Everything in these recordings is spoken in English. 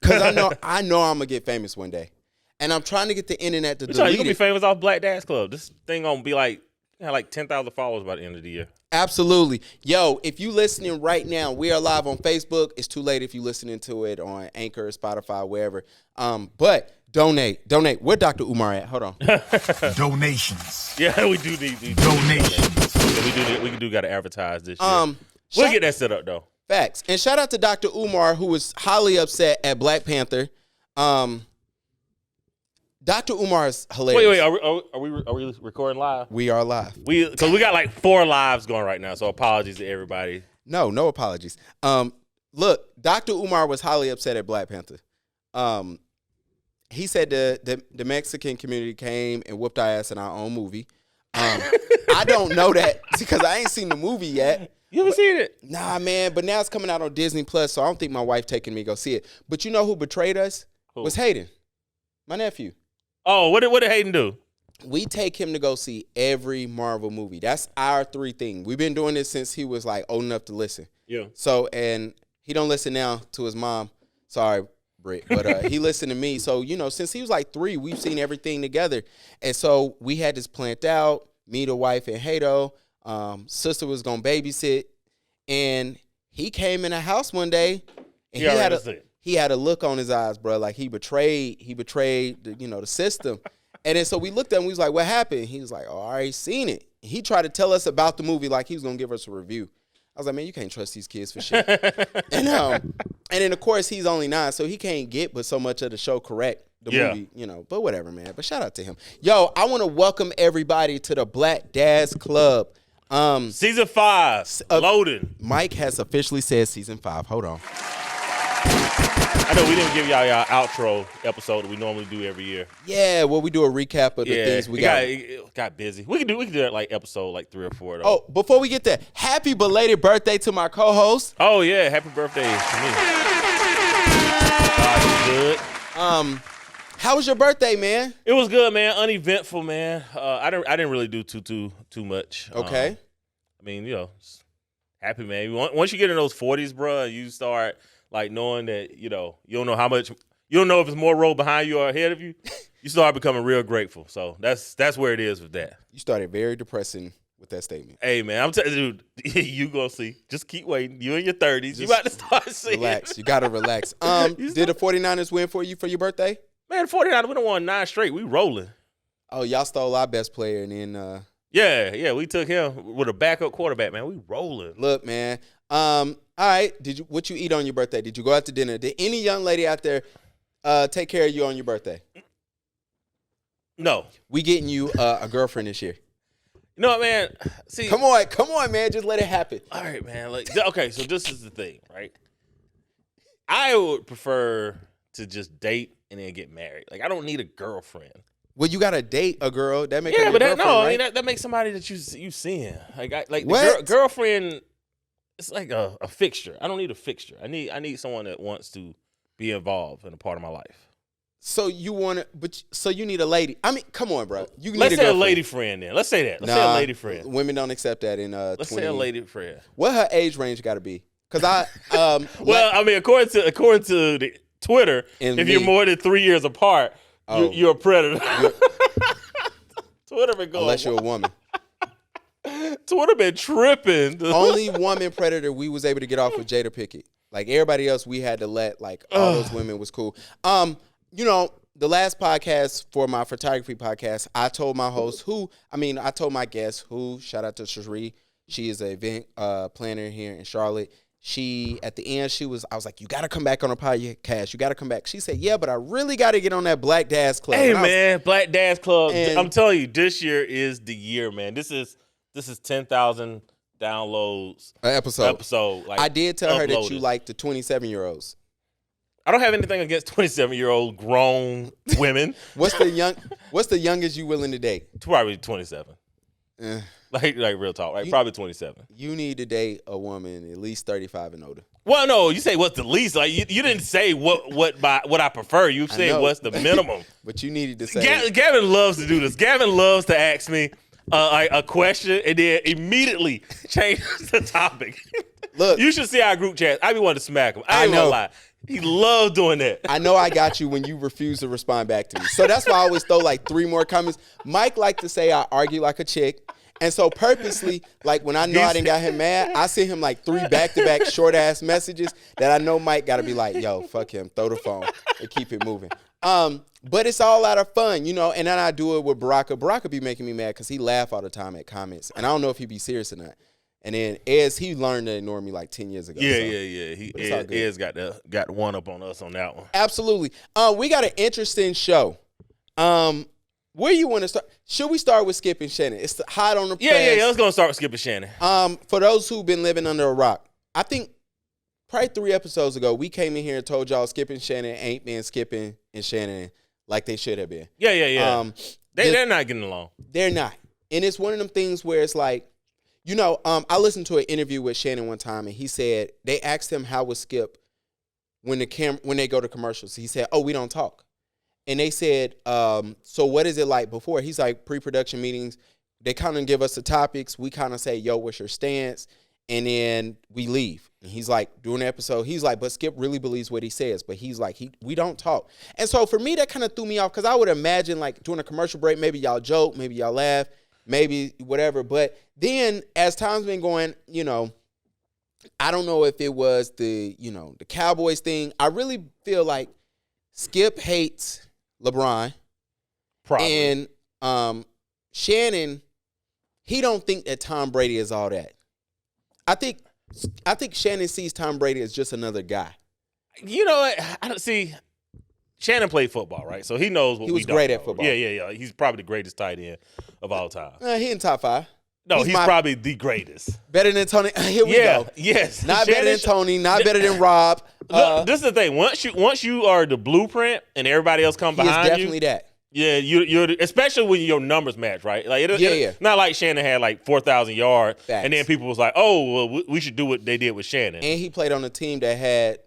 Because I know I'm gonna get famous one day, and I'm trying to get the internet to delete it. You gonna be famous off Black Dads Club. This thing gonna be like 10,000 followers by the end of the year. Absolutely. Yo, if you listening right now, we are live on Facebook. It's too late if you listening to it on Anchor, Spotify, wherever. But donate. Where Dr. Umar at? Hold on. Donations. Yeah, we do need donations. Yeah, we do got to advertise this year. We'll get that set up though. Facts. And shout out to Dr. Umar, who was highly upset at Black Panther. Dr. Umar is hilarious. Wait, are we recording live? We are live. Because we got like 4 lives going right now, so apologies to everybody. No apologies. Look, Dr. Umar was highly upset at Black Panther. He said the Mexican community came and whooped our ass in our own movie. I don't know that because I ain't seen the movie yet. You haven't seen it? Nah, man. But now it's coming out on Disney Plus, so I don't think my wife taking me to go see it. But you know who betrayed us? Who? Was Hayden, my nephew. Oh, what did Hayden do? We take him to go see every Marvel movie. That's our 3 thing. We've been doing this since he was like old enough to listen. Yeah. So, and he don't listen now to his mom. Sorry, Britt. But he listened to me. So, since he was like 3, we've seen everything together. And so we had this planned out, me, the wife, and Hato. Sister was going to babysit. And he came in the house one day. And he had a look on his eyes, bro. Like he betrayed the system. And then so we looked at him, we was like, what happened? He was like, oh, I already seen it. He tried to tell us about the movie like he was going to give us a review. I was like, man, you can't trust these kids for shit. And then, of course, he's only 9, so he can't get but so much of the show correct, the movie, But whatever, man. But shout out to him. Yo, I want to welcome everybody to the Black Dads Club. Season 5, loading. Mike has officially said season 5. Hold on. I know we didn't give y'all outro episode that we normally do every year. Yeah, well, we do a recap of the things we got. It got busy. We can do that like episode like 3 or 4 though. Oh, before we get there, happy belated birthday to my co-host. Oh yeah, happy birthday to me. Good. How was your birthday, man? It was good, man. Uneventful, man. I didn't really do too much. Okay. I mean, happy, man. Once you get in those 40s, bro, you start like knowing that you don't know how much, you don't know if it's more road behind you or ahead of you. You start becoming real grateful. So that's where it is with that. You started very depressing with that statement. Hey, man, I'm telling you, dude, you gonna see. Just keep waiting. You in your 30s. You about to start seeing. Relax. You gotta relax. Did the 49ers win for you for your birthday? Man, 49ers, we done won 9 straight. We rolling. Oh, y'all stole our best player and then Yeah, we took him with a backup quarterback, man. We rolling. Look, man. All right. What you eat on your birthday? Did you go out to dinner? Did any young lady out there take care of you on your birthday? No. We getting you a girlfriend this year. You know what, man? See, come on, man. Just let it happen. All right, man. Okay, so this is the thing, right? I would prefer to just date and then get married. Like, I don't need a girlfriend. Well, you gotta date a girl. That makes that makes somebody that you seeing. The girlfriend. It's like a fixture. I don't need a fixture. I need someone that wants to be involved in a part of my life. So you want to, so you need a lady. I mean, come on, bro. Let's say a lady friend then. Let's say that. Let's say a lady friend. Women don't accept that in Let's say a lady friend. What her age range got to be? Because well, I mean, according to the Twitter, if you're more than 3 years apart, you're a predator. Twitter been going. Unless you're a woman. Twitter been tripping. Only woman predator we was able to get off with Jada Pinkett. Like everybody else, we had to let all those women was cool. The last podcast for my photography podcast, I told my host I told my guest shout out to Cherie. She is an event planner here in Charlotte. She, at the end, I was like, you got to come back on a podcast. You got to come back. She said, yeah, but I really got to get on that Black Dads Club. Hey, man, Black Dads Club. I'm telling you, this year is the year, man. This is 10,000 downloads. An episode. Like, I did tell her that you like the 27-year-olds. I don't have anything against 27-year-old grown women. What's the youngest you willing to date? Probably 27. Like real talk, right? Probably 27. You need to date a woman at least 35 and older. Well, no, you say what's the least. Like you didn't say what I prefer. You said what's the minimum. But you needed to say. Gavin loves to do this. Gavin loves to ask me a question and then immediately change the topic. Look, you should see our group chat. I be wanting to smack him. I ain't know. gonna lie. He loved doing that. I know I got you when you refuse to respond back to me. So that's why I always throw like 3 more comments. Mike liked to say I argue like a chick. And so purposely, like when I know I didn't got him mad, I send him like 3 back-to-back short-ass messages that I know Mike got to be like, yo, fuck him, throw the phone and keep it moving. But it's all out of fun, you know, and then I do it with Baraka. Baraka be making me mad because he laugh all the time at comments. And I don't know if he be serious or not. And then he learned to ignore me like 10 years ago. Yeah. Ed's got the one up on us on that one. Absolutely. We got an interesting show. Where you want to start? Should we start with Skip and Shannon? It's hot on the press. Yeah. Let's go start with Skip and Shannon. For those who've been living under a rock, I think probably 3 episodes ago, we came in here and told y'all Skip and Shannon ain't been Skipping and Shannon like they should have been. Yeah. They're not getting along. They're not. And it's one of them things where it's like, you know, I listened to an interview with Shannon one time, and he said they asked him how was Skip when they go to commercials. He said, "Oh, we don't talk." And they said, "So what is it like before?" He's like, "Pre-production meetings. They kind of give us the topics. We kind of say, 'Yo, what's your stance?' And then we leave." And he's like, during the episode, he's like, "But Skip really believes what he says." But he's like, we don't talk. And so for me, that kind of threw me off because I would imagine like during a commercial break, maybe y'all joke, maybe y'all laugh, maybe whatever. But then as time's been going, you know, I don't know if it was the Cowboys thing. I really feel like Skip hates LeBron. Probably. And Shannon, he don't think that Tom Brady is all that. I think Shannon sees Tom Brady as just another guy. You know what? I don't see. Shannon played football, right? So he knows what He we was don't great know. at football. Yeah. He's probably the greatest tight end of all time. He in top 5. No, he's probably the greatest. Better than Tony. Here we go. Yes. Not better than Tony. Not better than Rob. Look, this is the thing. Once you are the blueprint and everybody else come behind you, definitely that. Yeah, you're especially when your numbers match, right? Like it's not like Shannon had like 4,000 yards, Facts. and then people was like, "Oh, well, we should do what they did with Shannon." And he played on a team that had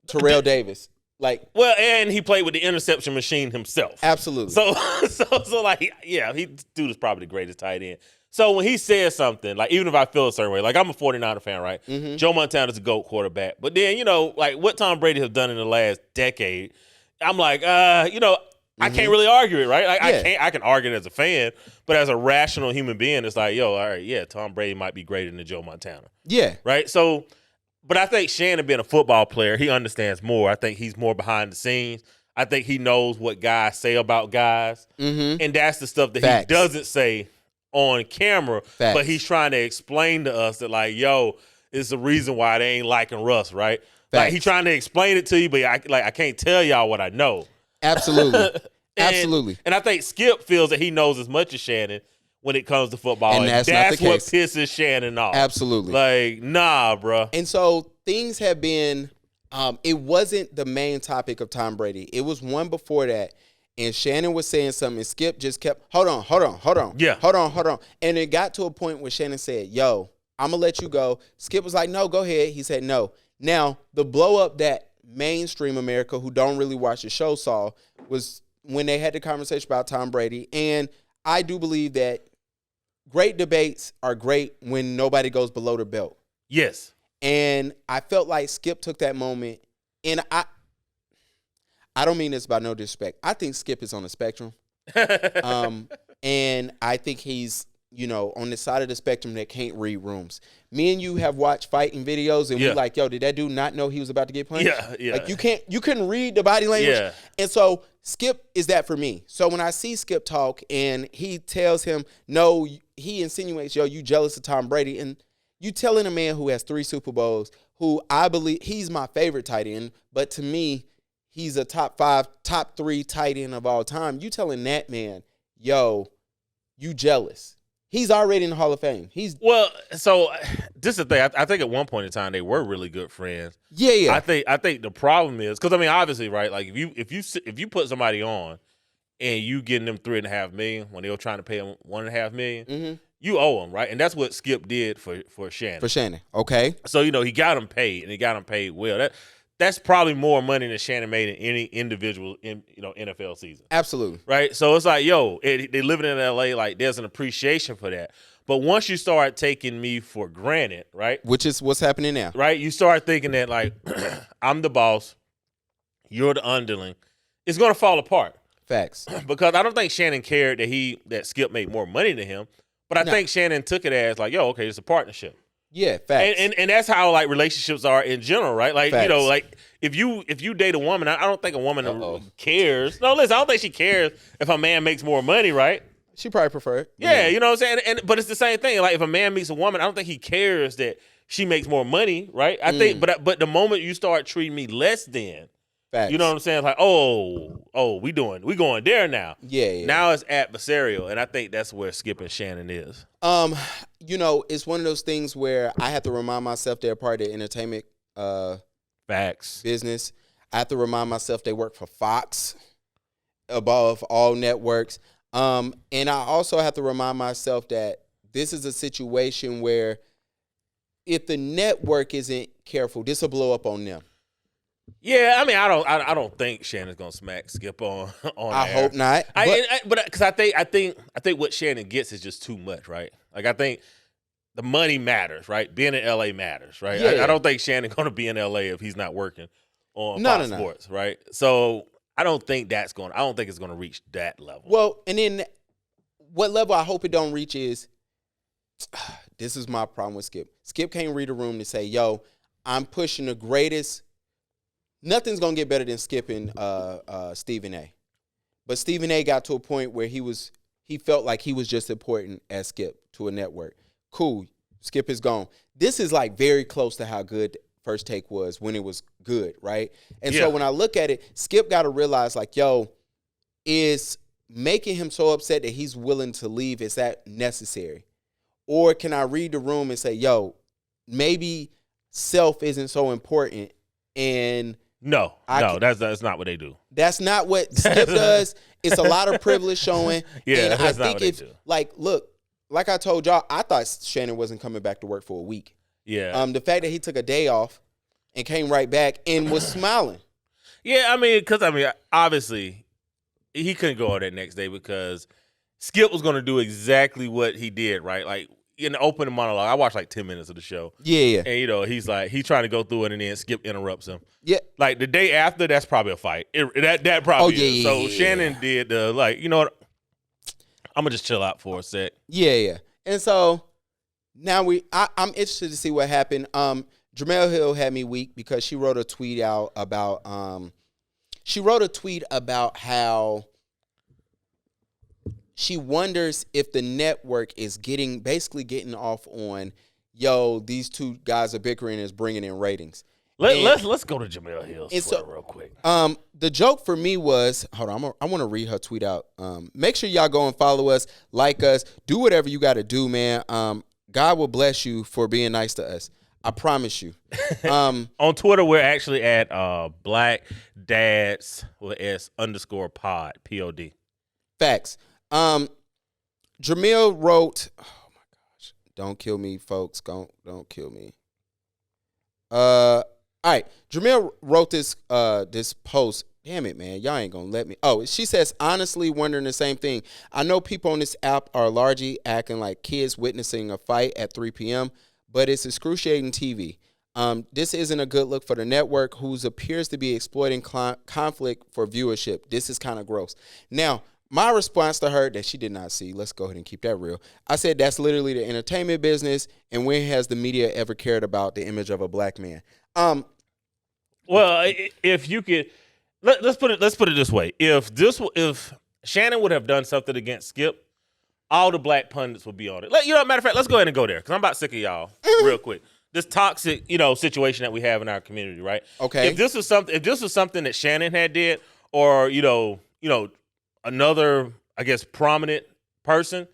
Terrell Davis. And he played with the interception machine himself. Absolutely. So like, yeah, dude is probably the greatest tight end. So when he says something, like even if I feel a certain way, like I'm a 49er fan, right? Mm-hmm. Joe Montana's a GOAT quarterback. But then, like what Tom Brady has done in the last decade, I'm like, I can't really argue it, right? Like I can argue it as a fan, but as a rational human being, it's like, yo, all right, yeah, Tom Brady might be greater than Joe Montana. Yeah. Right? So, but I think Shannon being a football player, he understands more. I think he's more behind the scenes. I think he knows what guys say about guys. Mm-hmm. And that's the stuff that Facts. he doesn't say on camera, Facts. but he's trying to explain to us that, like, yo, it's the reason why they ain't liking Russ, right? Facts. Like, he's trying to explain it to you, but I can't tell y'all what I know. Absolutely. Absolutely. And I think Skip feels that he knows as much as Shannon when it comes to football. And that's not the what case. pisses Shannon off. Absolutely. Like, nah, bro. And so things have been, it wasn't the main topic of Tom Brady. It was one before that. And Shannon was saying something, and Skip just kept, hold on. Yeah. Hold on. And it got to a point where Shannon said, yo, I'm going to let you go. Skip was like, no, go ahead. He said, no. Now, the blow up that mainstream America who don't really watch the show saw was when they had the conversation about Tom Brady. And I do believe that great debates are great when nobody goes below the belt. Yes. And I felt like Skip took that moment, and I don't mean this by no disrespect. I think Skip is on the spectrum. And I think he's, on the side of the spectrum that can't read rooms. Me and you have watched fighting videos, and we like, yo, did that dude not know he was about to get punched? Yeah. Like you couldn't read the body language. Yeah. And so Skip is that for me. So when I see Skip talk and he tells him, no, he insinuates, yo, you jealous of Tom Brady. And you telling a man who has 3 Super Bowls, who I believe he's my favorite tight end, but to me, he's a top 5, top 3 tight end of all time. You telling that man, yo, you jealous. He's already in the Hall of Fame. So this is the thing. I think at one point in time they were really good friends. Yeah. I think the problem is because obviously, right? Like if you put somebody on and you getting them $3.5 million when they were trying to pay them $1.5 million, mm-hmm. you owe them, right? And that's what Skip did for Shannon. For Shannon, okay. So he got him paid, and he got him paid well. That's probably more money than Shannon made in any individual in NFL season. Absolutely. Right? So it's like, yo, they living in LA, like there's an appreciation for that. But once you start taking me for granted, right? Which is what's happening now. Right? You start thinking that like I'm the boss. you're the underling, it's going to fall apart. Facts. Because I don't think Shannon cared that Skip made more money than him, but I think Shannon took it as like, yo, okay, it's a partnership. Yeah, facts. And that's how like relationships are in general, right? Like Facts. like if you date a woman, I don't think a woman cares. No, listen, I don't think she cares if a man makes more money, right? She probably prefer it. Yeah, you know what I'm saying? But it's the same thing. Like if a man meets a woman, I don't think he cares that she makes more money, right? I think, but the moment you start treating me less than, facts. You know what I'm saying? It's like, we going there now. Yeah. Now it's adversarial, and I think that's where Skip and Shannon is. It's one of those things where I have to remind myself they're part of the entertainment Facts business. I have to remind myself they work for Fox above all networks. And I also have to remind myself that this is a situation where if the network isn't careful, this will blow up on them. Yeah, I mean, I don't think Shannon's gonna smack Skip on. I hope not. But because I think what Shannon gets is just too much, right? Like I think the money matters, right? Being in LA matters, right? Yeah. I don't think Shannon's gonna be in LA if he's not working on Fox Sports, right? So I don't think it's gonna reach that level. Well, and then what level I hope it don't reach is this is my problem with Skip. Skip can't read a room to say, yo, I'm pushing the greatest. Nothing's going to get better than Skip and Stephen A. But Stephen A got to a point where he felt like he was just important as Skip to a network. Cool. Skip is gone. This is like very close to how good First Take was when it was good, right? And so when I look at it, Skip got to realize like, yo, is making him so upset that he's willing to leave, is that necessary? Or can I read the room and say, yo, maybe self isn't so important and that's not what they do. That's not what Skip does. It's a lot of privilege showing. Yeah, and that's I think not what they do. Like, look, like I told y'all, I thought Shannon wasn't coming back to work for a week. Yeah. The fact that he took a day off and came right back and was smiling. Yeah, because obviously he couldn't go on that next day because Skip was going to do exactly what he did, right? Like in the opening monologue, I watched like 10 minutes of the show. Yeah. And he's trying to go through it, and then Skip interrupts him. Yeah. Like the day after, that's probably a fight. That probably is. So yeah. Shannon did you know what? I'm gonna just chill out for a sec. Yeah. And so now I'm interested to see what happened. Jamel Hill had me weak because she wrote a tweet out about how she wonders if the network is basically getting off on, yo, these two guys are bickering and is bringing in ratings. Let's go to Jamel Hill's Twitter real quick. The joke for me was, hold on, I want to read her tweet out. Make sure y'all go and follow us, like us, do whatever you got to do, man. God will bless you for being nice to us. I promise you. On Twitter, we're actually at Black Dads with S_pod POD. Facts. Jamil wrote, oh my gosh, don't kill me, folks. Don't kill me. All right. Jamil wrote this post. Damn it, man. Y'all ain't gonna let me. Oh, she says, honestly wondering the same thing. I know people on this app are largely acting like kids witnessing a fight at 3 p.m., but it's excruciating TV. This isn't a good look for the network, who appears to be exploiting conflict for viewership. This is kind of gross. Now, my response to her that she did not see, let's go ahead and keep that real. I said that's literally the entertainment business, and when has the media ever cared about the image of a black man? Well, if you could, let's put it this way: if Shannon would have done something against Skip, all the black pundits would be on it. Matter of fact, let's go ahead and go there because I'm about sick of y'all real quick. This toxic, situation that we have in our community, right? Okay. If this was something that Shannon had did, or another, I guess, prominent person,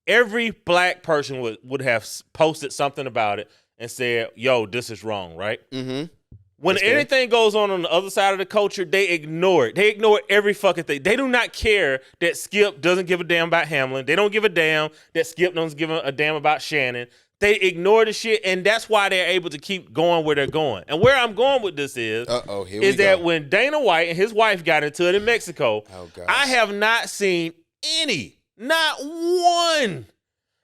every black person would have posted something about it and said, "Yo, this is wrong," right? Mm-hmm. When anything goes on the other side of the culture, they ignore it. They ignore every fucking thing. They do not care that Skip doesn't give a damn about Hamlin. They don't give a damn that Skip doesn't give a damn about Shannon. They ignore the shit, and that's why they're able to keep going where they're going. And where I'm going with this is that when Dana White and his wife got into it in Mexico, I have not seen not one.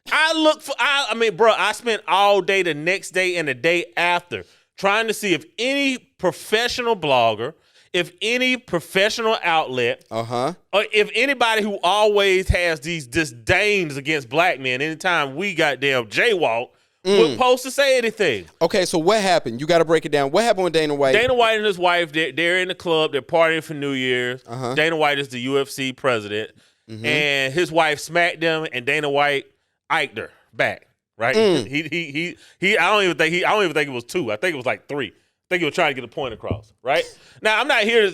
I spent all day the next day and the day after trying to see if any professional blogger, if any professional outlet, Uh-huh. or if anybody who always has these disdains against black men, anytime we goddamn jaywalk, would post to say anything. Okay, so what happened? You got to break it down. What happened with Dana White? Dana White and his wife, they're in the club. They're partying for New Year's. Uh-huh. Dana White is the UFC president, and his wife smacked him, and Dana White iked her back. Right? He. I don't even think it was 2. I think it was like 3. I think he was trying to get a point across. Right? Now, I'm not here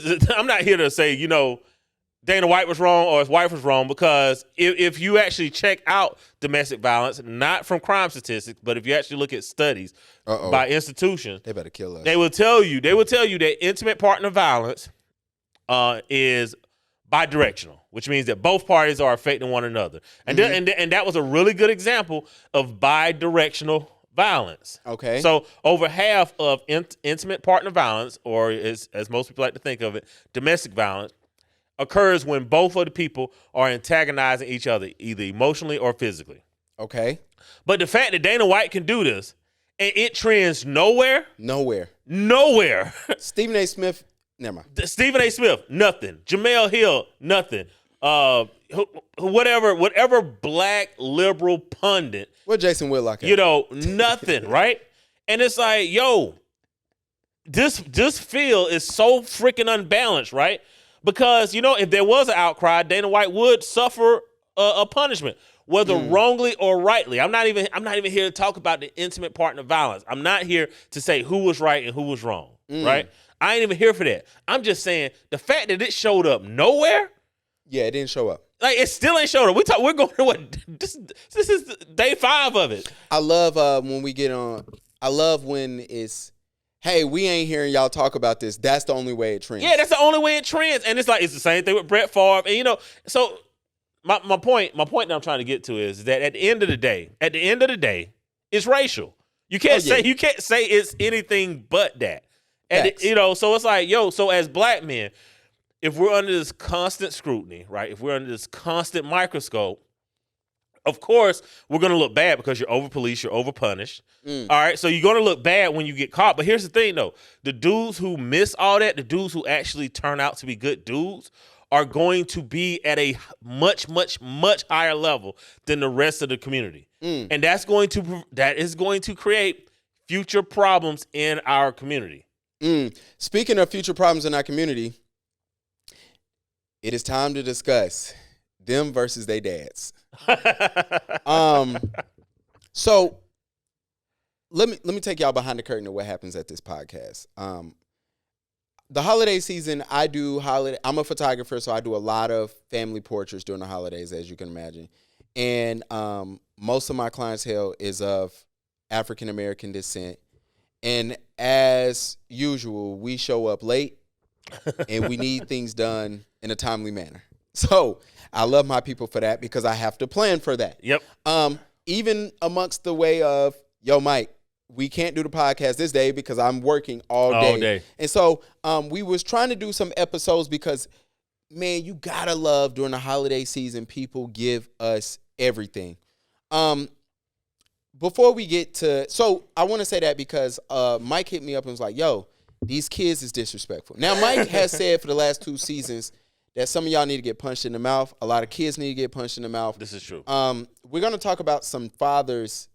to say Dana White was wrong or his wife was wrong, because if you actually check out domestic violence, not from crime statistics, but if you actually look at studies by institutions, they better kill us. They will tell you that intimate partner violence is bidirectional, which means that both parties are affecting one another. And and that was a really good example of bidirectional violence. Okay. So over half of intimate partner violence, or as most people like to think of it, domestic violence, occurs when both of the people are antagonizing each other, either emotionally or physically. Okay. But the fact that Dana White can do this and it trends nowhere. Stephen A. Smith, never mind. Stephen A. Smith, nothing. Jamel Hill, nothing. Whatever black liberal pundit. What Jason Whitlock at? Nothing, right? And it's like, this field is so freaking unbalanced, right? Because, if there was an outcry, Dana White would suffer a punishment, whether wrongly or rightly. I'm not even here to talk about the intimate partner violence. I'm not here to say who was right and who was wrong, right? I ain't even here for that. I'm just saying the fact that it showed up nowhere. Yeah, it didn't show up. Like, it still ain't showed up. We're going to what? This is day 5 of it. I love when we get on. I love when it's, hey, we ain't hearing y'all talk about this. That's the only way it trends. Yeah, that's the only way it trends. And it's like, it's the same thing with Brett Favre. And, so my point that I'm trying to get to is that at the end of the day, it's racial. You can't say it's anything but that. And so it's like, so as black men, if we're under this constant scrutiny, right? If we're under this constant microscope, of course, we're going to look bad because you're over-policed, you're over-punished. All right, so you're going to look bad when you get caught. But here's the thing, though. The dudes who miss all that, the dudes who actually turn out to be good dudes, are going to be at a much, much, much higher level than the rest of the community. And that is going to create future problems in our community. Speaking of future problems in our community, it is time to discuss them versus their dads. So let me take y'all behind the curtain of what happens at this podcast. The holiday season, I'm a photographer, so I do a lot of family portraits during the holidays, as you can imagine. And most of my clientele is of African American descent. And as usual, we show up late and we need things done in a timely manner. So I love my people for that, because I have to plan for that. Yep. Even amongst the way of, Mike, we can't do the podcast this day because I'm working all day. And so we was trying to do some episodes because, man, you gotta love during the holiday season, people give us everything. Before we get to, so I want to say that because Mike hit me up and was like, these kids is disrespectful. Now, Mike has said for the last 2 seasons that some of y'all need to get punched in the mouth. A lot of kids need to get punched in the mouth. This is true. We're going to talk about some fathers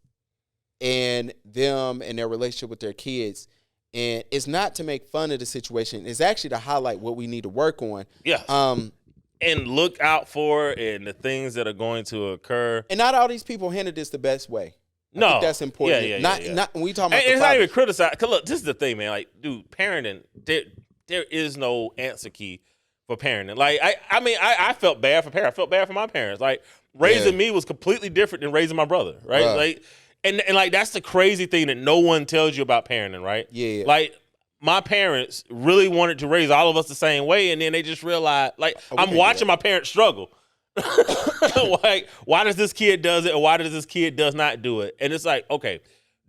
and them and their relationship with their kids. And it's not to make fun of the situation. It's actually to highlight what we need to work on. Yeah. And look out for, and the things that are going to occur. And not all these people handle this the best way. I think that's important. Yeah. Not when we talk about it's not even criticized. Cause look, this is the thing, man. Like, dude, parenting, there is no answer key for parenting. Like, I felt bad for parents. I felt bad for my parents. Like, raising me was completely different than raising my brother, right? Like, and like, that's the crazy thing that no one tells you about parenting, right? Yeah. Like, my parents really wanted to raise all of us the same way, and then they just realized, like, I'm watching my parents struggle. Like, why does this kid does it, or why does this kid does not do it? And it's like, okay,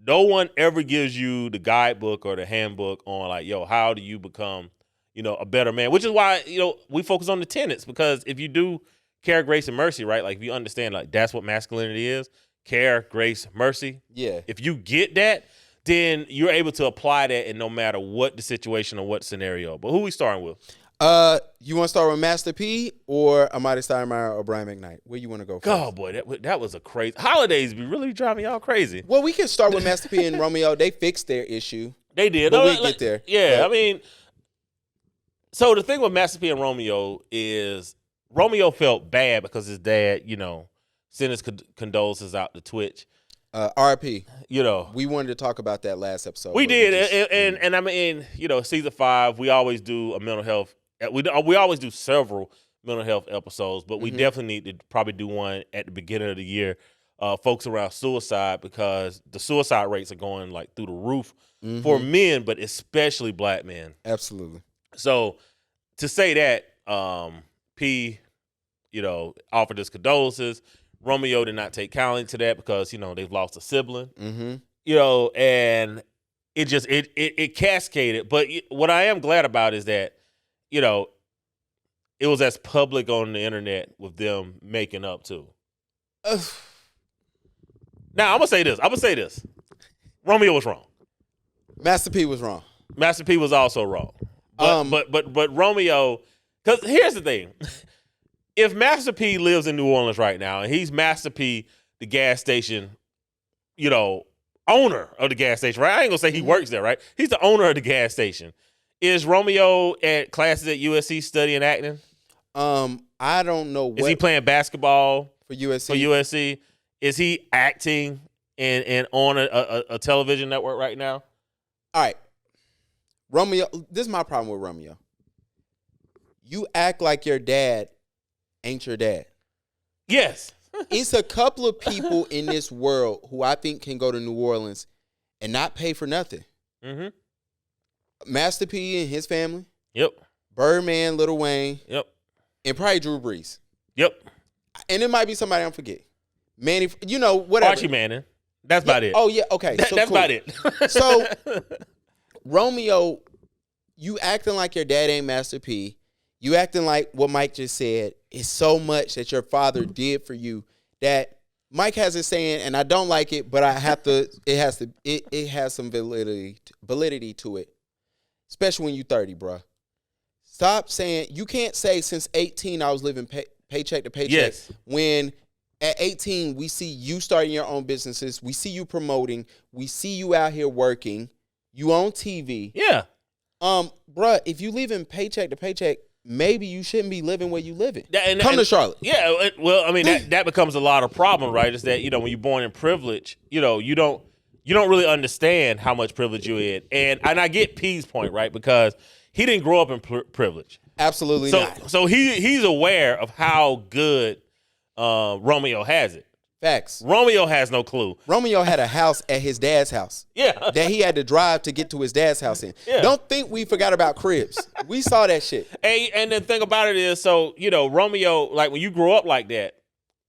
no one ever gives you the guidebook or the handbook on, like, how do you become, a better man? Which is why, we focus on the tenets, because if you do care, grace, and mercy, right? Like, if you understand, like, that's what masculinity is, care, grace, mercy. Yeah. If you get that, then you're able to apply that in no matter what the situation or what scenario. But who we starting with? You want to start with Master P or Amadi Steinmeier or Brian McKnight? Where you want to go first? Oh boy, that was a crazy holidays. Be really driving y'all crazy. Well, we can start with Master P and Romeo. They fixed their issue. They did. But we get there. Yeah, But, I mean, so the thing with Master P and Romeo is Romeo felt bad because his dad, sent his condolences out to Twitch. RP. We wanted to talk about that last episode. We did, and I mean, season 5, we always do a mental health. We always do several mental health episodes, but we definitely need to probably do one at the beginning of the year, folks around suicide, because the suicide rates are going like through the roof for men, but especially black men. Absolutely. So to say that, P, offered his condolences. Romeo did not take kindly to that because they've lost a sibling. And it just it cascaded. But what I am glad about is that it was as public on the internet with them making up too. Now I'm gonna say this. Romeo was wrong. Master P was wrong. Master P was also wrong. But Romeo, because here's the thing. If Master P lives in New Orleans right now and he's Master P, the gas station, owner of the gas station, right? I ain't gonna say he works there, right? He's the owner of the gas station. Is Romeo at classes at USC studying acting? I don't know. Is he playing basketball for USC? For USC, is he acting and on a television network right now? All right, Romeo. This is my problem with Romeo. You act like your dad ain't your dad. Yes. It's a couple of people in this world who I think can go to New Orleans and not pay for nothing. Master P and his family. Yep. Birdman, Lil Wayne. Yep. And probably Drew Brees. Yep. And it might be somebody I don't forget. Manny, whatever. Archie Manning. That's about it. Oh, yeah, okay. That's cool. about it. So, Romeo, you acting like your dad ain't Master P. You acting like what Mike just said is so much that your father did for you that Mike has it saying, and I don't like it, but I have to. It has some validity to it, especially when you're 30, bro. Stop saying you can't say since 18 I was living paycheck to paycheck. Yes. When at 18 we see you starting your own businesses, we see you promoting, we see you out here working, you on TV. Yeah. Bruh, if you living paycheck to paycheck, maybe you shouldn't be living where you living. Come to Charlotte. Yeah, well, I mean that becomes a lot of problem, right? Is that when you're born in privilege, you don't really understand how much privilege you're in, and I get P's point, right? Because he didn't grow up in privilege. Absolutely not. So he's aware of how good Romeo has it. Facts. Romeo has no clue. Romeo had a house at his dad's house. Yeah. That he had to drive to get to his dad's house in. Yeah. Don't think we forgot about cribs. We saw that shit. And the thing about it is, so, Romeo, like when you grow up like that,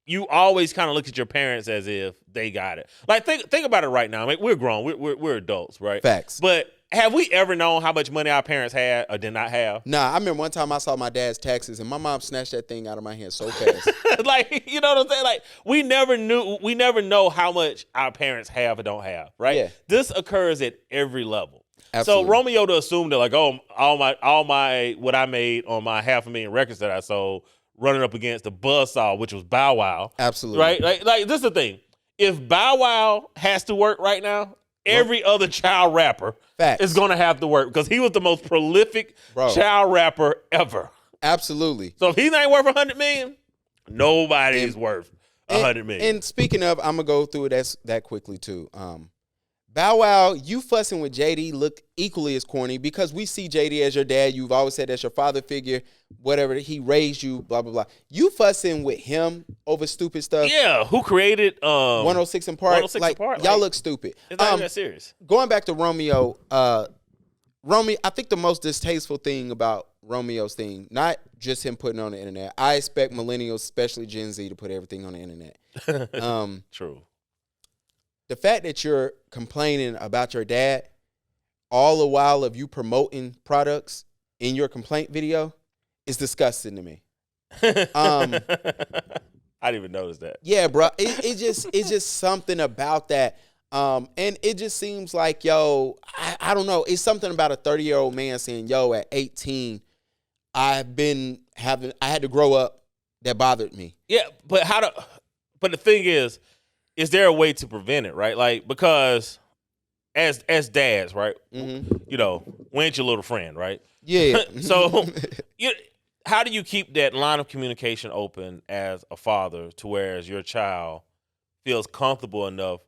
you always kind of look at your parents as if they got it. Like think about it right now. I mean, we're grown. We're adults, right? Facts. But have we ever known how much money our parents had or did not have? Nah, I remember one time I saw my dad's taxes and my mom snatched that thing out of my hand so fast. Like, you know what I'm saying? Like, we never know how much our parents have or don't have, right? Yeah. This occurs at every level. Absolutely. So Romeo to assume that, like, oh, all my what I made on my 500,000 records that I sold running up against the buzzsaw, which was Bow Wow. Absolutely. Right? Like this is the thing. If Bow Wow has to work right now, every other child rapper is going to have to work because he was the most prolific child rapper ever. Absolutely. So if he's not worth $100 million, nobody's worth $100 million. And speaking of, I'm going to go through it that quickly too. Bow Wow, you fussing with JD look equally as corny because we see JD as your dad. You've always said that's your father figure, whatever. He raised you, blah, blah, blah. You fussing with him over stupid stuff. Yeah, who created 106 in Park? 106 in Park? Y'all look stupid. It's not even that serious. Going back to Romeo, Romeo, I think the most distasteful thing about Romeo's thing, not just him putting it on the internet. I expect millennials, especially Gen Z, to put everything on the internet. True. The fact that you're complaining about your dad all the while of you promoting products in your complaint video is disgusting to me. I didn't even notice that. Yeah, bro. It's just something about that. And it just seems like, yo, I don't know. It's something about a 30-year-old man saying, yo, at 18, I had to grow up that bothered me. Yeah, but but the thing is there a way to prevent it, right? Like, because as dads, right? Mm-hmm. You know, we ain't your little friend, right? Yeah. So, how do you keep that line of communication open as a father to whereas your child feels comfortable enough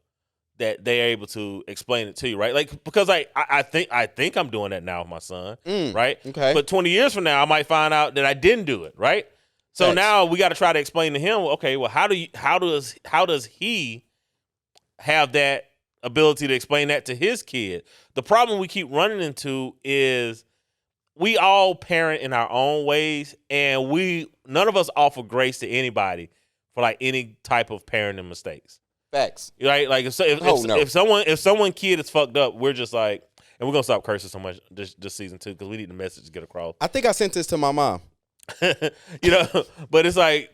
that they're able to explain it to you, right? Like, because I think I'm doing that now with my son, right? Okay. But 20 years from now, I might find out that I didn't do it, right? So Thanks. now we got to try to explain to him, okay, well, how does he have that ability to explain that to his kid? The problem we keep running into is we all parent in our own ways, and none of us offer grace to anybody for like any type of parenting mistakes. Facts. Right? Like if someone kid is fucked up, we're just like, and we're gonna stop cursing so much this season too because we need the message to get across. I think I sent this to my mom. But it's like,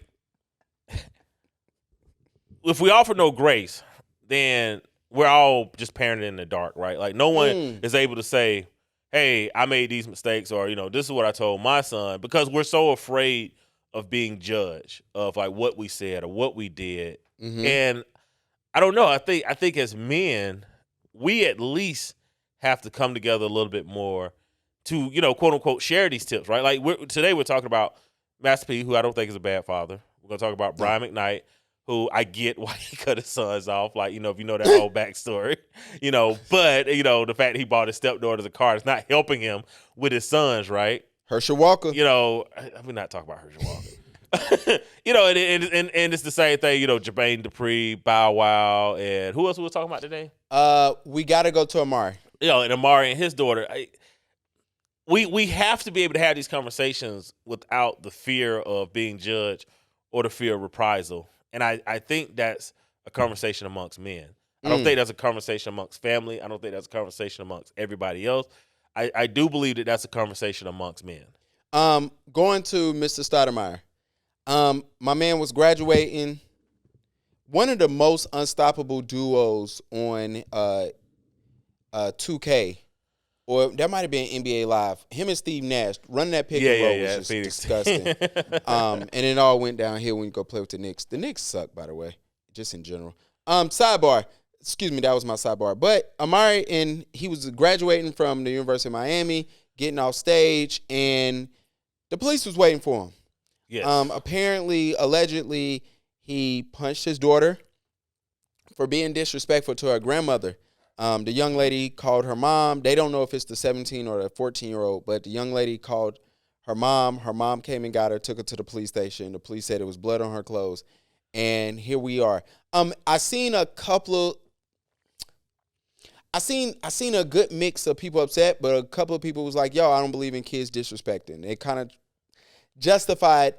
if we offer no grace, then we're all just parenting in the dark, right? Like, no one is able to say, hey, I made these mistakes, or, this is what I told my son, because we're so afraid of being judged of like what we said or what we did. Mm-hmm. And I don't know. I think as men, we at least have to come together a little bit more to, quote unquote, share these tips, right? Like, today we're talking about Master P, who I don't think is a bad father. We're gonna talk about Brian McKnight, who I get why he cut his sons off, like, if you know that whole backstory, but the fact that he bought his stepdaughter a car is not helping him with his sons, right? Herschel Walker. We're not talking about Herschel Walker. And it's the same thing, Jermaine Dupri, Bow Wow, and who else we were talking about today? We got to go to Amari. And Amari and his daughter. We have to be able to have these conversations without the fear of being judged or the fear of reprisal. And I think that's a conversation amongst men. I don't think that's a conversation amongst family. I don't think that's a conversation amongst everybody else. I do believe that that's a conversation amongst men. Going to Mr. Stoudemire. My man was graduating. One of the most unstoppable duos on 2K. Or that might have been NBA Live. Him and Steve Nash running that pick and roll was just disgusting. And it all went downhill when you go play with the Knicks. The Knicks suck, by the way, just in general. Sidebar. Excuse me, that was my sidebar. But Amari, and he was graduating from the University of Miami, getting off stage, and the police was waiting for him. Yes. Apparently, allegedly, he punched his daughter for being disrespectful to her grandmother. The young lady called her mom. They don't know if it's the 17 or the 14-year-old, but the young lady called her mom. Her mom came and got her, took her to the police station. The police said it was blood on her clothes. And here we are. I seen a good mix of people upset, but a couple of people was like, yo, I don't believe in kids disrespecting. It kind of justified,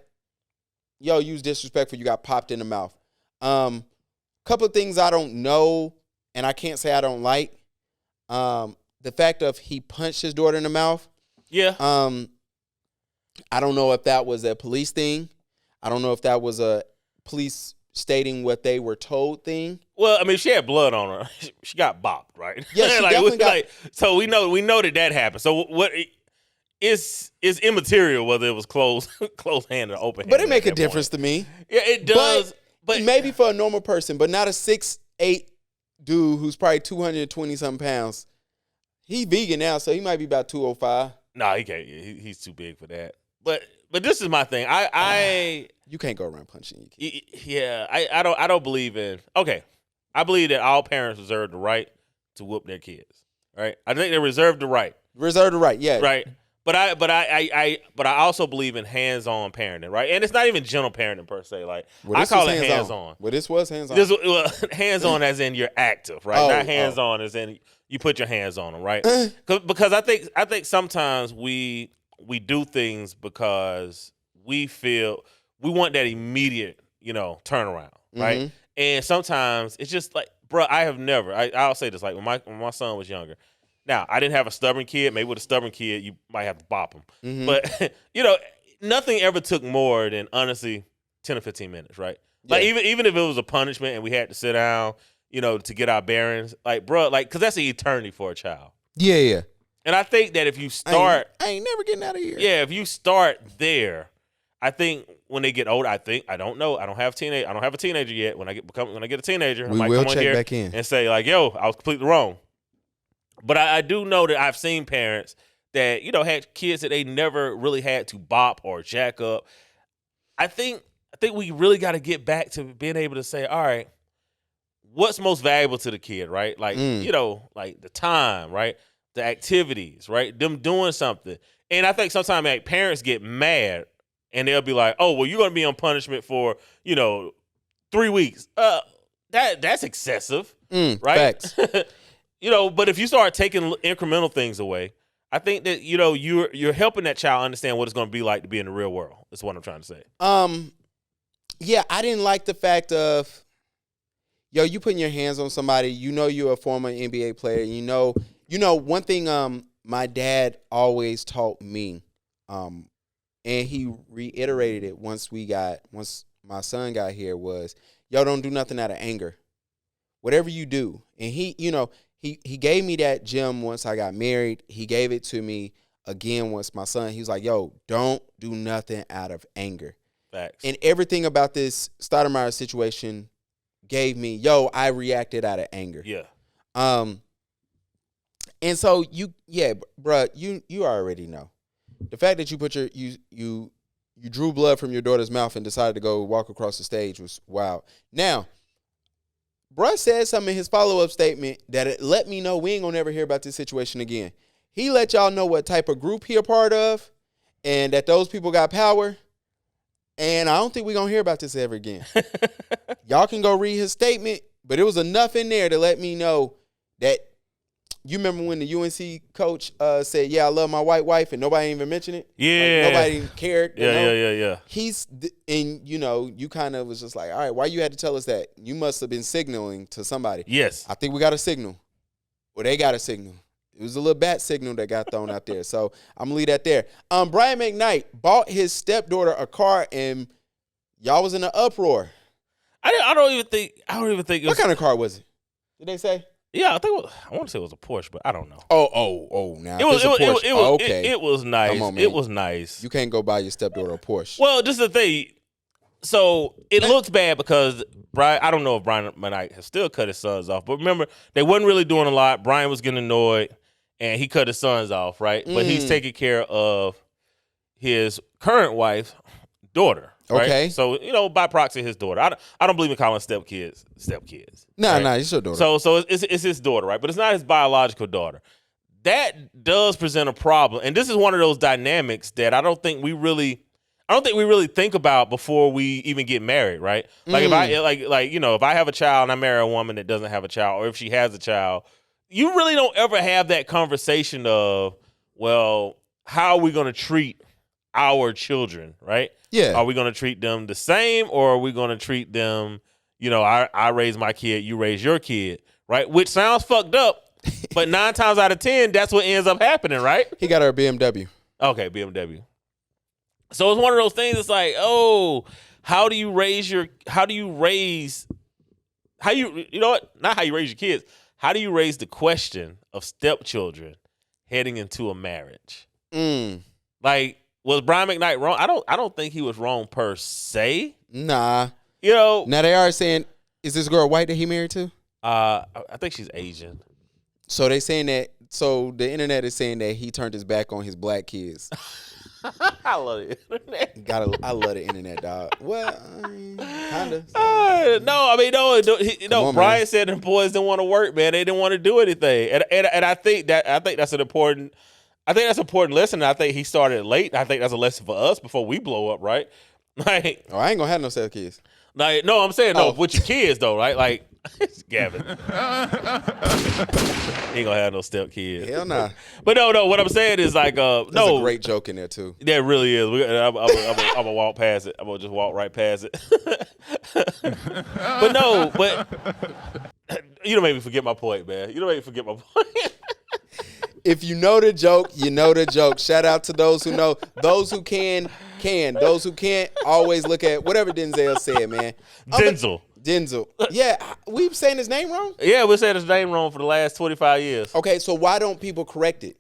yo, you was disrespectful, you got popped in the mouth. Couple of things I don't know, and I can't say I don't like. The fact of he punched his daughter in the mouth. Yeah. I don't know if that was a police thing. I don't know if that was a police stating what they were told thing. Well, I mean, she had blood on her. She got bopped, right? Yeah, she definitely got. So we know that happened. So what is immaterial whether it was closed hand or open hand. But it make a difference to me. Yeah, it does. But maybe for a normal person, but not a 6'8" dude who's probably 220-something pounds. He vegan now, so he might be about 205. No, he can't. He's too big for that. But this is my thing. You can't go around punching your kid. Yeah, I don't believe in. Okay, I believe that all parents reserve the right to whoop their kids. Right? I think they reserve the right. Reserve the right, yeah. Right. But I also believe in hands-on parenting, right? And it's not even gentle parenting per se. Like, I call it hands-on. Well, this was hands-on. Hands-on as in you're active, right? Not hands-on as in you put your hands on them, right? Because I think sometimes we do things because we feel we want that immediate, turnaround, right? Mm-hmm. And sometimes it's just like, bro, I'll say this, like when my son was younger. Now, I didn't have a stubborn kid. Maybe with a stubborn kid, you might have to bop him. Mm-hmm. But, nothing ever took more than, honestly, 10 or 15 minutes, right? Yeah. Like, even if it was a punishment and we had to sit down, to get our bearings. Like, bro, because that's an eternity for a child. Yeah. And I think that if you start, I ain't never getting out of here. yeah, if you start there, I think when they get older, I don't know. I don't have a teenager yet. When I get a teenager, We I might will come on check here back in and say like, "Yo, I was completely wrong." But I do know that I've seen parents that had kids that they never really had to bop or jack up. I think we really got to get back to being able to say, all right, what's most valuable to the kid, right? Like like the time, right? The activities, right? Them doing something. And I think sometimes parents get mad and they'll be like, oh, well, you're going to be on punishment for, 3 weeks. That's excessive, right? Facts. But if you start taking incremental things away, I think that, you're helping that child understand what it's going to be like to be in the real world. That's what I'm trying to say. Yeah, I didn't like the fact of, you putting your hands on somebody, you're a former NBA player, one thing my dad always taught me, and he reiterated it once my son got here was, don't do nothing out of anger. Whatever you do. And he gave me that gem once I got married. He gave it to me again once my son, he was like, don't do nothing out of anger. Facts. And everything about this Stoudemire situation gave me, I reacted out of anger. Yeah. And so bruh, you already know. The fact that you put you drew blood from your daughter's mouth and decided to go walk across the stage was wild. Now, bruh said something in his follow-up statement that it let me know we ain't gonna ever hear about this situation again. He let y'all know what type of group he a part of and that those people got power. And I don't think we're going to hear about this ever again. Y'all can go read his statement, but it was enough in there to let me know that you remember when the UNC coach said, I love my white wife, and nobody even mentioned it? Yeah. Like, nobody cared. Yeah. And, you kind of was just like, all right, why you had to tell us that? You must have been signaling to somebody. Yes. I think we got a signal. Or they got a signal. It was a little bat signal that got thrown out there. So I'm going to leave that there. Brian McKnight bought his stepdaughter a car, and y'all was in an uproar. I don't even think it was. What kind of car was it? Did they say? Yeah, I want to say it was a Porsche, but I don't know. Oh! Now it was okay. It was nice. Come on, man. It was nice. You can't go buy your stepdaughter a Porsche. Well, just the thing. So it looks bad because I don't know if Brian McKnight has still cut his sons off, but remember they wasn't really doing a lot. Brian was getting annoyed, and he cut his sons off, right? But he's taking care of his current wife's daughter. Right? Okay. So, by proxy, his daughter. I don't believe in calling stepkids. Nah, right? It's your daughter. So it's his daughter, right? But it's not his biological daughter. That does present a problem. And this is one of those dynamics that I don't think we really think about before we even get married, right? Like if I have a child and I marry a woman that doesn't have a child, or if she has a child, you really don't ever have that conversation of, well, how are we going to treat our children, right? Yeah. Are we going to treat them the same, or are we going to treat them, I raise my kid, you raise your kid, right? Which sounds fucked up, but 9 times out of 10, that's what ends up happening, right? He got her a BMW. Okay, BMW. So it's one of those things. It's like, how do you raise you know what? Not how you raise your kids. How do you raise the question of stepchildren heading into a marriage? Like, was Brian McKnight wrong? I don't think he was wrong per se. Nah. Now they are saying, is this girl white that he married to? I think she's Asian. So they saying that. So the internet is saying that he turned his back on his black kids. I love the internet. I love the internet, dog. Well, kind of. No. Brian said the boys didn't want to work, man. They didn't want to do anything, and I think that's an important. I think that's an important lesson. I think he started late. I think that's a lesson for us before we blow up, right? Like, I ain't gonna have no step kids. Like, no, I'm saying with your kids though, right? Like, Gavin, he ain't gonna have no step kids. Hell nah. But no. What I'm saying is like, There's a great joke in there too. There really is. I'm gonna walk past it. I'm gonna just walk right past it. But you don't make me forget my point, man. You don't make me forget my point. If you know the joke, you know the joke. Shout out to those who know. Those who can. Those who can't, always look at whatever Denzel said, man. Denzel. Denzel. Yeah, we've saying his name wrong? Yeah, we said his name wrong for the last 25 years. Okay, so why don't people correct it?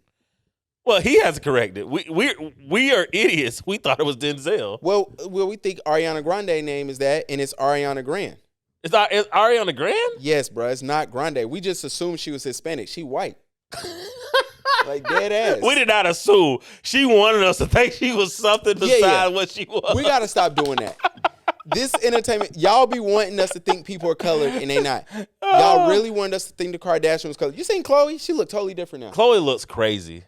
Well, he has to correct it. We are idiots. We thought it was Denzel. Well, we think Ariana Grande name is that, and it's Ariana Grande. It's Ariana Grande? Yes, bro. It's not Grande. We just assumed she was Hispanic. She white. Like dead ass. We did not assume. She wanted us to think she was something besides what she was. We got to stop doing that. This entertainment, y'all be wanting us to think people are colored and they not. Y'all really want us to think the Kardashians was colored. You seen Khloe? She look totally different now. Khloe looks crazy.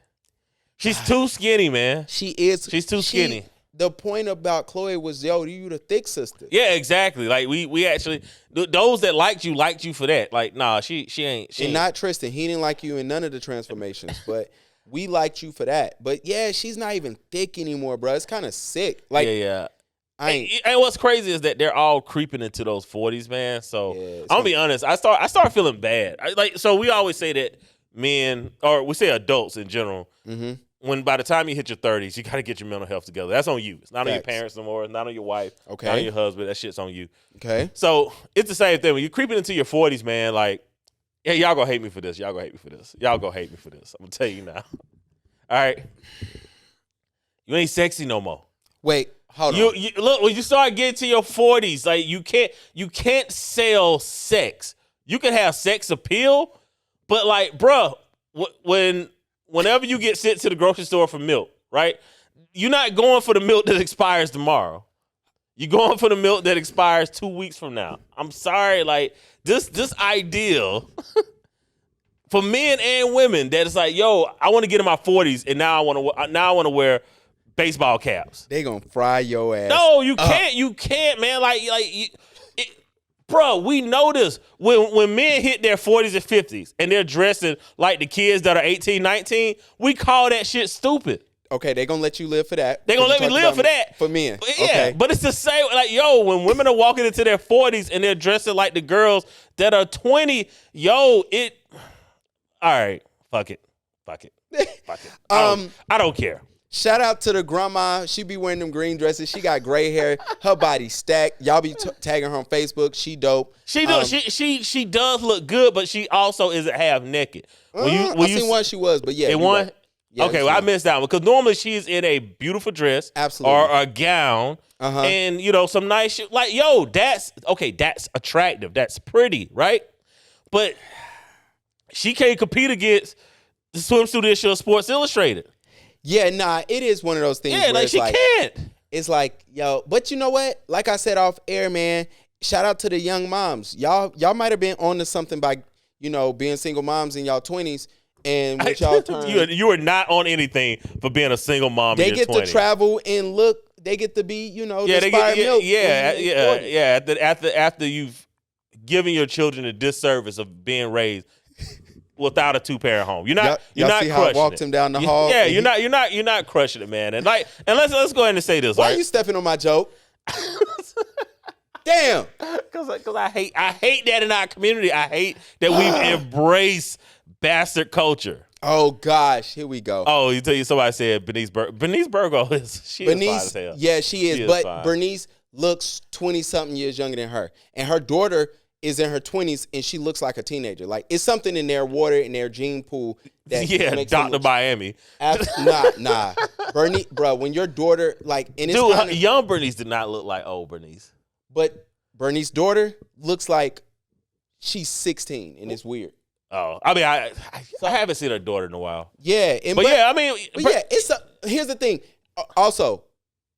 She's too skinny, man. She is. She's too skinny. The point about Khloe was, yo, you the thick sister. Yeah, exactly. Like we actually, those that liked you for that. Like, nah, she ain't. And not Tristan. He didn't like you in none of the transformations, but we liked you for that. But yeah, she's not even thick anymore, bro. It's kind of sick. Like, yeah. And what's crazy is that they're all creeping into those 40s, man. So I'm gonna be honest. I start feeling bad. So we always say that men, or we say adults in general, when by the time you hit your 30s, you got to get your mental health together. That's on you. It's not on your parents no more. It's not on your wife. Okay. Not on your husband. That shit's on you. Okay. So it's the same thing. When you're creeping into your 40s, man, like, yeah, y'all gonna hate me for this. Y'all gonna hate me for this. Y'all gonna hate me for this. I'm gonna tell you now. All right. You ain't sexy no more. Wait, hold on. You look, when you start getting to your 40s, like you can't sell sex. You can have sex appeal, but like, bruh, whenever you get sent to the grocery store for milk, right? You're not going for the milk that expires tomorrow. You're going for the milk that expires 2 weeks from now. I'm sorry, like this ideal for men and women that it's like, yo, I want to get in my 40s and now I want to wear baseball caps. They gonna fry your ass. No, you can't. You can't, man. Bro, we know this. When men hit their 40s and 50s and they're dressing like the kids that are 18, 19, we call that shit stupid. Okay, they gonna let you live for that. They gonna let me live for that. For men. Yeah, okay. But it's the same. Like, yo, when women are walking into their 40s and they're dressing like the girls that are 20, yo, all right, fuck it. I don't care. Shout out to the grandma. She be wearing them green dresses. She got gray hair. Her body stacked. Y'all be tagging her on Facebook. She dope. She does look good, but she also isn't half naked. I seen one she was, but yeah. In one? Right. Yeah, okay, well, I missed that one because normally she's in a beautiful dress, absolutely, or a gown, and some nice shit. Like, yo, that's attractive. That's pretty, right? But she can't compete against the swimsuit issue of Sports Illustrated. Yeah, nah, it is one of those things. Yeah, like she can't. It's like, yo, but you know what? Like I said off air, man. Shout out to the young moms. Y'all might have been on to something by being single moms in y'all 20s. And with y'all turn, you are not on anything for being a single mom. They in your get 20s. To travel and look. They get to be, milk. Yeah. After you've given your children a disservice of being raised without a two-parent home, you're not see crushing how I walked him down the hall. Yeah, you're not crushing it, man. And let's go ahead and say this. Why are you stepping on my joke? Damn. Because I hate that in our community. I hate that we've embraced bastard culture. Oh gosh, here we go. Oh, somebody said Bernice Burgo is fine as hell. Yeah, she is. But fine. Bernice looks 20-something years younger than her, and her daughter is in her 20s, and she looks like a teenager. Like, it's something in their water, in their gene pool that makes Dr. Miami. Nah. Bernice, bro, when your daughter young Bernice did not look like old Bernice. But Bernice's daughter looks like she's 16, and it's weird. Oh, I mean, I haven't seen her daughter in a while. Yeah, here's the thing. Also,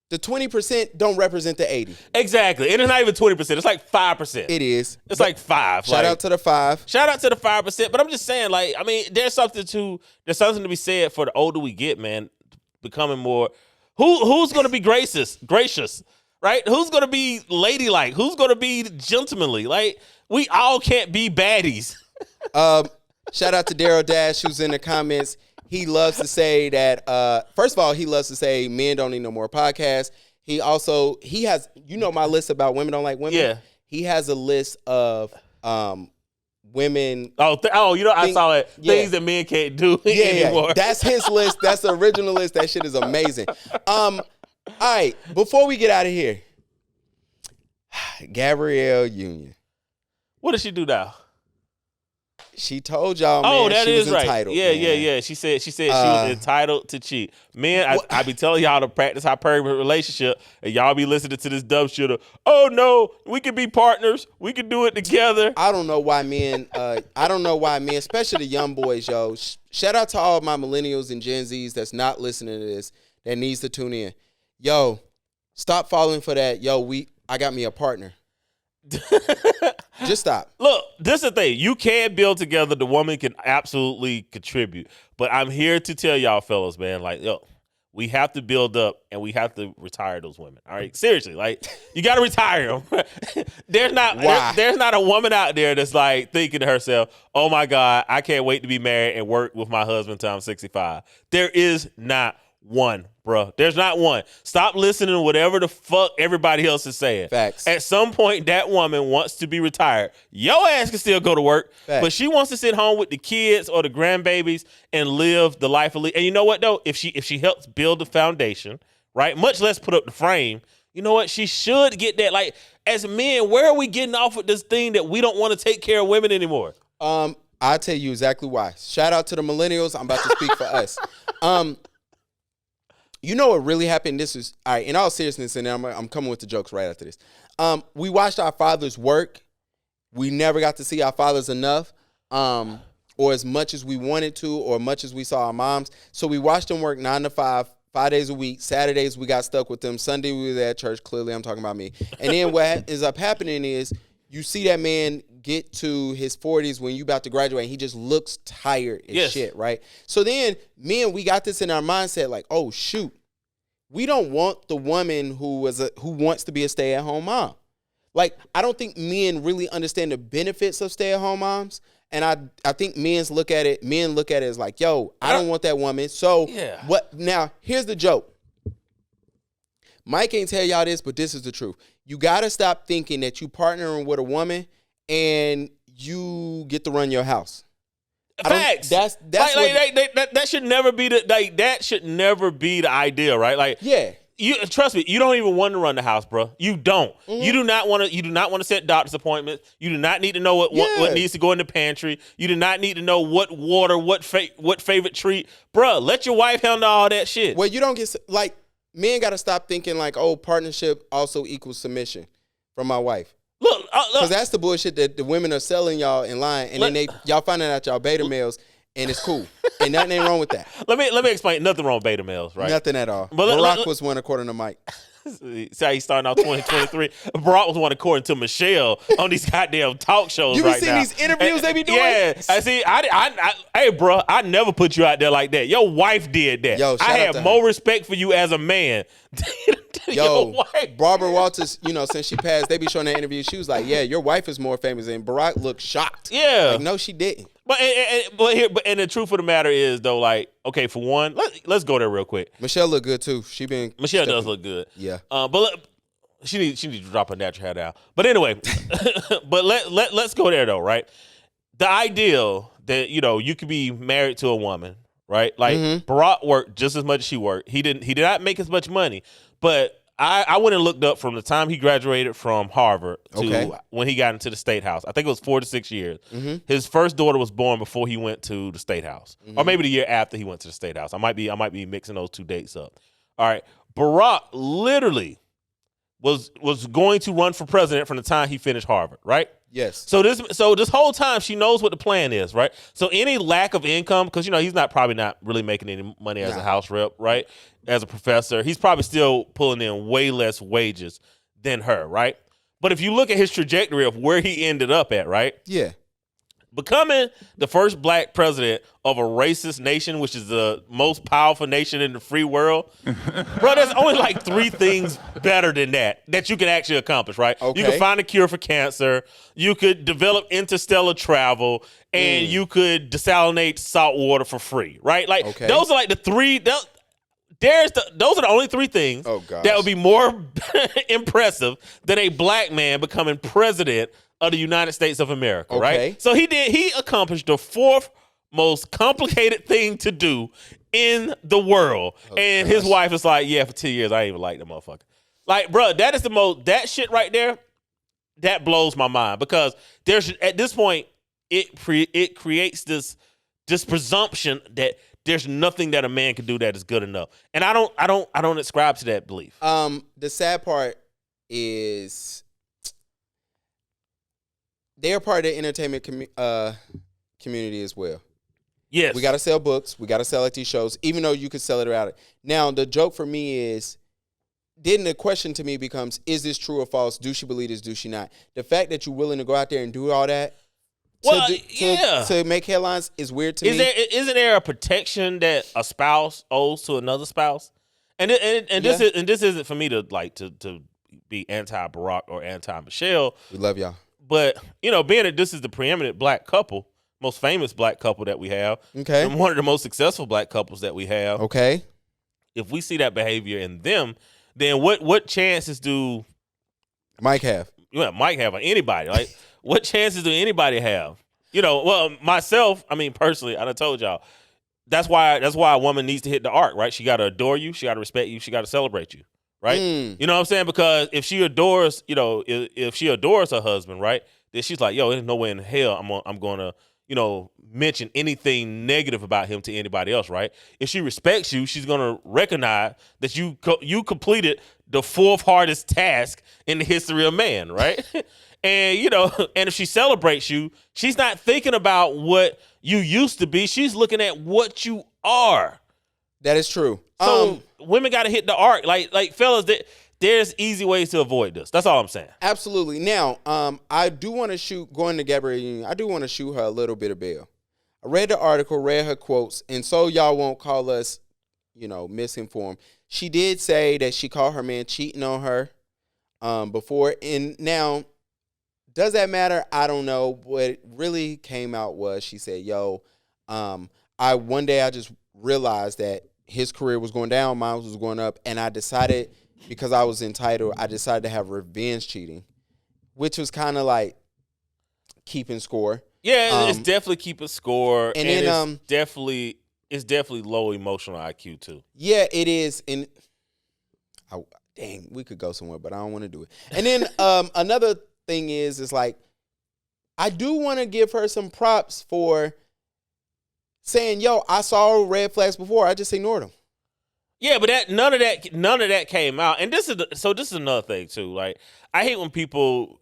the 20% don't represent the 80. Exactly, and it's not even 20%. It's like 5%. It is. It's like 5. Shout out to the 5. Shout out to the 5%. But I'm just saying, like, I mean, there's something to be said for the older we get, man. Becoming more. Who's going to be gracious, right? Who's going to be ladylike? Who's going to be gentlemanly? Like, we all can't be baddies. Shout out to Daryl Dash, who's in the comments. He loves to say that, first of all, he loves to say men don't need no more podcasts. He has, my list about women don't like women. Yeah. He has a list of women. I saw it. Yeah. Things that men can't do anymore. Yeah. That's his list. That's the original list. That shit is amazing. All right, before we get out of here, Gabrielle Union. What does she do now? She told y'all, man, that she is was right. entitled. Yeah. She said she was entitled to cheat. Man, I be telling y'all to practice our perfect relationship, and y'all be listening to this dumb shit of, oh no, we can be partners, we can do it together. I don't know why men, especially the young boys, yo. Shout out to all my millennials and Gen Zs that's not listening to this, that needs to tune in. Yo, stop falling for that. Yo, I got me a partner. Just stop. Look, this is the thing. You can build together. The woman can absolutely contribute. But I'm here to tell y'all fellas, man, like, yo, we have to build up and we have to retire those women. All right? Seriously, like, you got to retire them. There's not a woman out there that's like thinking to herself, oh my God, I can't wait to be married and work with my husband until I'm 65. There is not one, bro. There's not one. Stop listening to whatever the fuck everybody else is saying. Facts. At some point, that woman wants to be retired. Your ass can still go to work, Facts. but she wants to sit home with the kids or the grandbabies and live the life of. And you know what though? If she helps build the foundation, right? Much less put up the frame. You know what? She should get that. Like, as men, where are we getting off with this thing that we don't want to take care of women anymore? I'll tell you exactly why. Shout out to the millennials. I'm about to speak for us. You know what really happened? This is, all right, in all seriousness, and I'm coming with the jokes right after this. We watched our fathers work. We never got to see our fathers enough, or as much as we wanted to, or much as we saw our moms. So we watched them work 9 to 5, 5 days a week. Saturdays, we got stuck with them. Sunday, we were at church. Clearly, I'm talking about me. And then what ends up happening is you see that man get to his 40s when you about to graduate, and he just looks tired as shit, right? So then we got this in our mindset like, oh, shoot. We don't want the woman who wants to be a stay-at-home mom. Like, I don't think men really understand the benefits of stay-at-home moms. And I think men look at it as like, yo, I don't want that woman. So what? Now, here's the joke. Mike ain't tell y'all this, but this is the truth. You got to stop thinking that you partnering with a woman and you get to run your house. Facts. That should never be that should never be the idea, right? Like, yeah. You trust me, you don't even want to run the house, bro. You don't. Mm-hmm. You do not want to set doctor's appointments. You do not need to know what needs to go in the pantry. You do not need to know what water, what favorite treat. Bro, let your wife handle all that shit. Well, you don't get, like, men got to stop thinking like, oh, partnership also equals submission from my wife. Look, because that's the bullshit that the women are selling y'all in line, and then y'all finding out y'all beta males, and it's cool, and nothing ain't wrong with that. Let me explain. Nothing wrong with beta males, right? Nothing at all. But Barack was one according to Mike. See how he's starting out 2023. Barack was one according to Michelle on these goddamn talk shows right now. You be seeing these interviews they be doing? Yeah, I see. Hey, bro, I never put you out there like that. Your wife did that. Yo, I have more respect for you as a man. Yo, Barbara Walters, since she passed, they be showing that interview. She was like, yeah, your wife is more famous. And Barack looked shocked. Yeah. Like, no, she didn't. But the truth of the matter is, though, like, okay, for one, let's go there real quick. Michelle look good, too. Michelle does look good. Yeah. But she needs to drop her natural hair down. But anyway, but let's go there, though, right? The ideal that, you could be married to a woman, right? Like, Barack worked just as much as she worked. He did not make as much money, but I went and looked up from the time he graduated from Harvard to when he got into the State House. I think it was 4 to 6 years. Mm-hmm. His first daughter was born before he went to the State House, or maybe the year after he went to the State House. I might be mixing those two dates up. All right, Barack literally was going to run for president from the time he finished Harvard, right? Yes. So this whole time she knows what the plan is, right? So any lack of income, because he's probably not really making any money as a House rep, right? As a professor, he's probably still pulling in way less wages than her, right? But if you look at his trajectory of where he ended up at, right? Yeah. Becoming the first black president of a racist nation, which is the most powerful nation in the free world. Bro, there's only like 3 things better than that you can actually accomplish, right? Okay. You can find a cure for cancer. You could develop interstellar travel, and you could desalinate salt water for free, right? Like, those are like the 3... Those are the only 3 things that would be more impressive than a black man becoming president of the United States of America, right? So he accomplished the 4th most complicated thing to do in the world. And his wife is like, yeah, for 10 years, I ain't even like the motherfucker. Like, bro, that shit right there, that blows my mind because there's at this point it creates this presumption that there's nothing that a man can do that is good enough, and I don't ascribe to that belief. The sad part is they're part of the entertainment community as well. Yes, we got to sell books, we got to sell at these shows, even though you could sell it out. Now the joke for me is. Then the question to me becomes, is this true or false? Do she believe this? Do she not? The fact that you're willing to go out there and do all that to make headlines is weird to me. Isn't there a protection that a spouse owes to another spouse? This isn't for me to like to be anti-Barack or anti-Michelle. We love y'all. But, being that this is the preeminent black couple, most famous black couple that we have, okay, and one of the most successful black couples that we have, okay, if we see that behavior in them, then what chances do Mike have? Mike have or anybody? Like, what chances do anybody have? Well, myself, personally, I done told y'all, that's why a woman needs to hit the arc, right? She got to adore you, she got to respect you, she got to celebrate you, right? You know what I'm saying? Because if she adores, if she adores her husband, right, then she's like, yo, there's no way in hell I'm going to, mention anything negative about him to anybody else, right? If she respects you, she's going to recognize that you completed the fourth hardest task in the history of man, right? And, and if she celebrates you, she's not thinking about what you used to be. She's looking at what you are. That is true. So women got to hit the arc. Like fellas, there's easy ways to avoid this. That's all I'm saying. Absolutely. Now, I do want to going to Gabrielle Union, I do want to shoot her a little bit of bail. I read the article, read her quotes, and so y'all won't call us, misinformed. She did say that she caught her man cheating on her before. And now, does that matter? I don't know. What really came out was she said, one day I just realized that his career was going down, mine was going up, and I decided, because I was entitled, I decided to have revenge cheating, which was kind of like keeping score. Yeah, it's definitely keeping score, and then it's definitely low emotional IQ too. Yeah, it is. And dang, we could go somewhere, but I don't want to do it. And then another thing is like, I do want to give her some props for saying, I saw red flags before, I just ignored them. Yeah, but none of that came out. And this is another thing too. Like, I hate when people,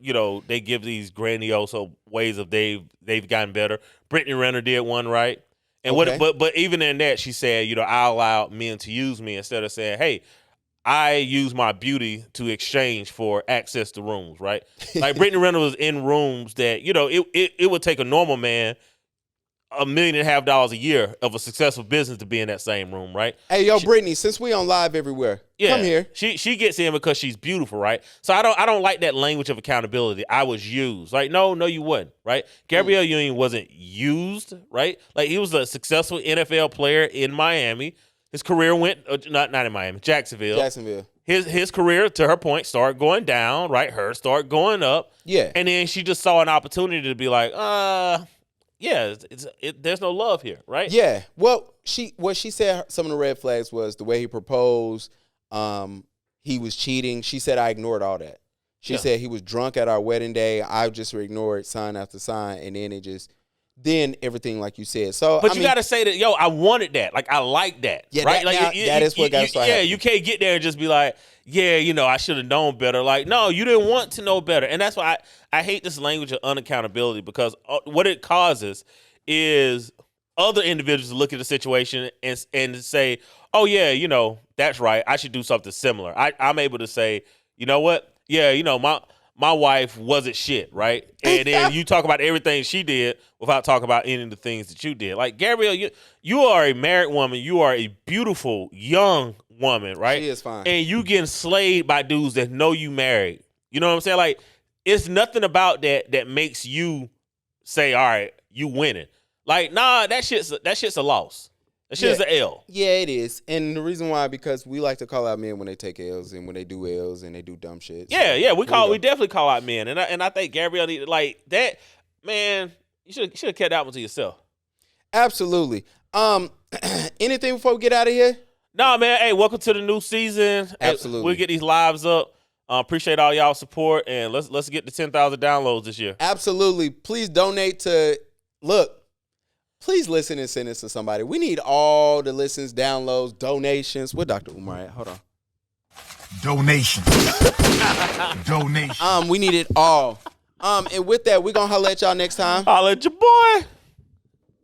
they give these grandiose ways of they've gotten better. Brittany Renner did one, right? And okay. but even in that, she said, I allow men to use me, instead of saying, hey, I use my beauty to exchange for access to rooms, right? Like, Brittany Renner was in rooms that, it would take a normal man $1.5 million a year of a successful business to be in that same room, right? Hey, Brittany, since we on live everywhere, come here. She gets in because she's beautiful, right? So I don't like that language of accountability. I was used. Like, no, you wouldn't, right? Gabrielle Union wasn't used, right? Like, he was a successful NFL player in Miami. His career went not in Miami, Jacksonville. His career, to her point, started going down, right? Hers started going up. Yeah. And then she just saw an opportunity to be like, yeah, there's no love here, right? Yeah. Well, what she said, some of the red flags was the way he proposed. He was cheating. She said, I ignored all that. She said he was drunk at our wedding day. I just ignored sign after sign, and then everything like you said. So, but you got to say that, I wanted that. Like, I like that. Yeah, right? That is what got to start happening. You can't get there and just be like, I should have known better. Like, no, you didn't want to know better. And that's why I hate this language of unaccountability, because what it causes is other individuals look at the situation and say, oh, yeah, that's right. I should do something similar. I'm able to say, you know what? Yeah, my wife wasn't shit, right? And then you talk about everything she did without talking about any of the things that you did. Like, Gabrielle, you are a married woman. You are a beautiful, young woman, right? She is fine. And you getting slayed by dudes that know you married. You know what I'm saying? Like, it's nothing about that makes you say, all right, you winning. Like, nah, that shit's a loss. That shit is an L. Yeah, it is. And the reason why, because we like to call out men when they take L's and when they do L's and they do dumb shit. So, we definitely call out men. And I think Gabrielle needed, like, that, man, you should have kept that one to yourself. Absolutely. Anything before we get out of here? No, man. Hey, welcome to the new season. Absolutely. We'll get these lives up. Appreciate all y'all support, and let's get to 10,000 downloads this year. Absolutely. Please donate to look. Please listen and send this to somebody. We need all the listens, downloads, donations. What Dr. Umar at? Hold on. Donations. Donations. We need it all. And with that, we're gonna holler at y'all next time. Holla at your boy.